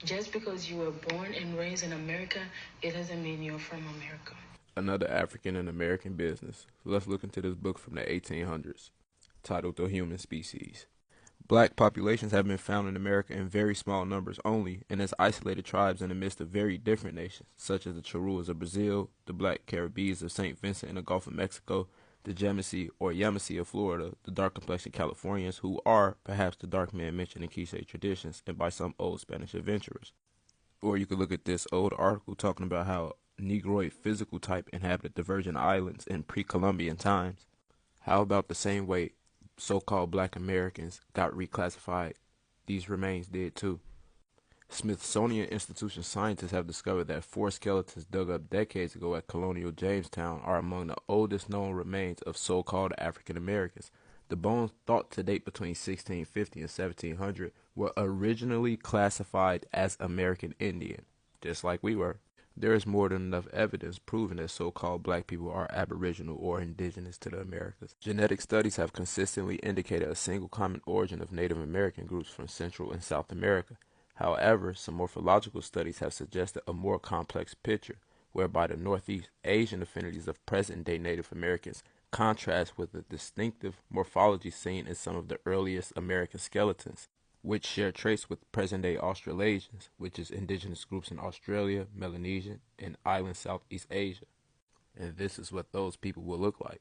Just because you were born and raised in America, it doesn't mean you're from America. Another African and American business. Let's look into this book from the 1800s, titled The Human Species. Black populations have been found in America in very small numbers only, and as isolated tribes in the midst of very different nations, such as the Charruas of Brazil, the Black Caribbees of St. Vincent in the Gulf of Mexico, the Yamasee or Yamasee of Florida, the dark-complexioned Californians, who are perhaps the dark men mentioned in Quiche traditions and by some old Spanish adventurers. Or you could look at this old article talking about how Negroid physical type inhabited the Virgin Islands in pre-Columbian times. How about the same way so-called black Americans got reclassified? These remains did too. Smithsonian Institution scientists have discovered that four skeletons dug up decades ago at colonial Jamestown are among the oldest known remains of so-called African Americans. The bones, thought to date between 1650 and 1700, were originally classified as American Indian, just like we were. There is more than enough evidence proving that so-called black people are aboriginal or indigenous to the Americas. Genetic studies have consistently indicated a single common origin of Native American groups from Central and South America. However, some morphological studies have suggested a more complex picture, whereby the Northeast Asian affinities of present-day Native Americans contrast with the distinctive morphology seen in some of the earliest American skeletons, which share traits with present-day Australasians, which is indigenous groups in Australia, Melanesia, and island Southeast Asia. And this is what those people will look like.